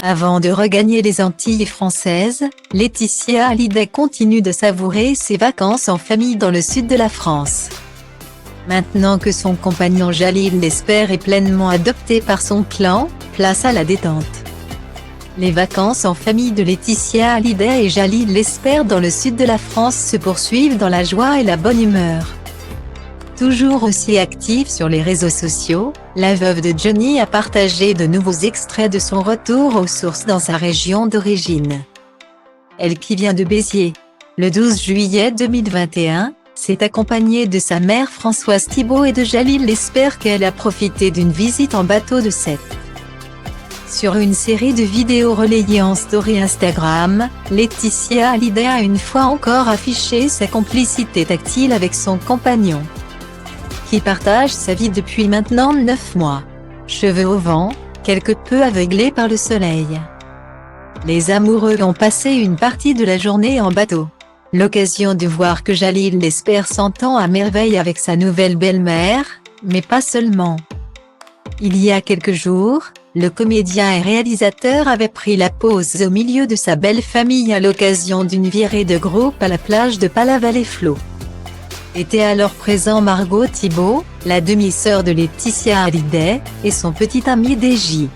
Avant de regagner les Antilles françaises, Laetitia Hallyday continue de savourer ses vacances en famille dans le sud de la France. Maintenant que son compagnon Jalil Lesper est pleinement adopté par son clan, place à la détente. Les vacances en famille de Laetitia Hallyday et Jalil Lesper dans le sud de la France se poursuivent dans la joie et la bonne humeur. Toujours aussi active sur les réseaux sociaux, la veuve de Johnny a partagé de nouveaux extraits de son retour aux sources dans sa région d'origine. Elle, qui vient de Béziers, le 12 juillet 2021, s'est accompagnée de sa mère Françoise Thibault et de Jalil Lesper qu'elle a profité d'une visite en bateau de Sète. Sur une série de vidéos relayées en story Instagram, Laetitia Hallyday a une fois encore affiché sa complicité tactile avec son compagnon, qui partage sa vie depuis maintenant 9 mois. Cheveux au vent, quelque peu aveuglés par le soleil, les amoureux ont passé une partie de la journée en bateau. L'occasion de voir que Jalil Lesper s'entend à merveille avec sa nouvelle belle-mère, mais pas seulement. Il y a quelques jours, le comédien et réalisateur avait pris la pause au milieu de sa belle famille à l'occasion d'une virée de groupe à la plage de Palavas-les-Flots. Était alors présent Margot Thibault, la demi-sœur de Laetitia Hallyday, et son petit ami DJ.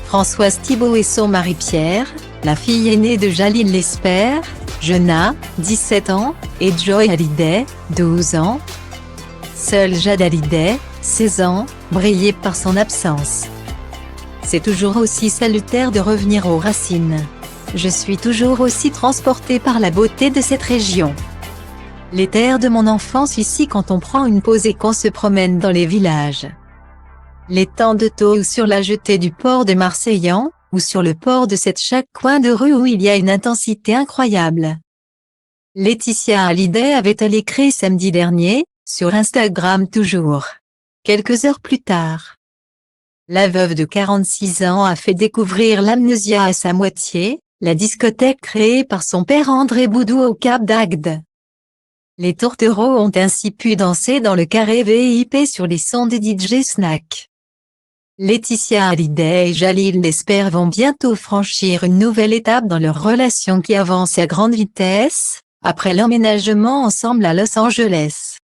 Françoise Thibault et son mari Pierre, la fille aînée de Jalil Lesper, Jenna, 17 ans, et Joy Hallyday, 12 ans. Seule Jade Hallyday, 16 ans, brillait par son absence. C'est toujours aussi salutaire de revenir aux racines. Je suis toujours aussi transportée par la beauté de cette région. Les terres de mon enfance ici quand on prend une pause et qu'on se promène dans les villages. Les temps de taux sur la jetée du port de Marseillan, ou sur le port de Sète, chaque coin de rue où il y a une intensité incroyable. Laetitia Hallyday avait-elle écrit samedi dernier, sur Instagram toujours. Quelques heures plus tard, la veuve de 46 ans a fait découvrir l'Amnesia à sa moitié, la discothèque créée par son père André Boudou au Cap d'Agde. Les tourtereaux ont ainsi pu danser dans le carré VIP sur les sons des DJ Snack. Laetitia Hallyday et Jalil Lesper vont bientôt franchir une nouvelle étape dans leur relation qui avance à grande vitesse, après l'emménagement ensemble à Los Angeles.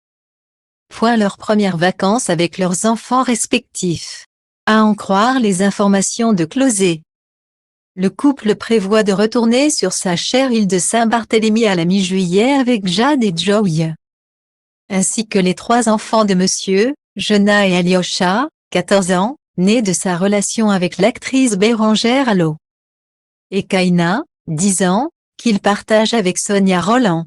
Point leurs premières vacances avec leurs enfants respectifs. À en croire les informations de Closet. Le couple prévoit de retourner sur sa chère île de Saint-Barthélemy à la mi-juillet avec Jade et Joy, ainsi que les 3 enfants de Monsieur, Jenna et Alyosha, 14 ans, nés de sa relation avec l'actrice Bérangère Allot, et Kaina, 10 ans, qu'il partage avec Sonia Rolland.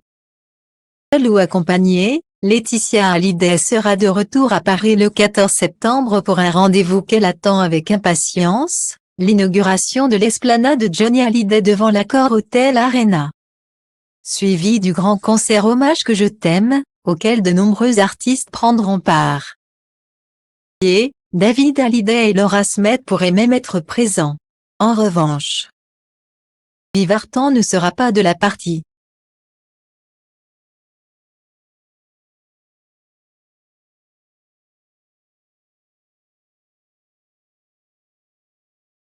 Seule ou accompagnée, Laetitia Hallyday sera de retour à Paris le 14 septembre pour un rendez-vous qu'elle attend avec impatience, l'inauguration de l'esplanade de Johnny Hallyday devant l'Accor Hotel Arena. Suivi du grand concert Hommage que je t'aime, auquel de nombreux artistes prendront part. Et David Hallyday et Laura Smet pourraient même être présents. En revanche, Yves Vartan ne sera pas de la partie.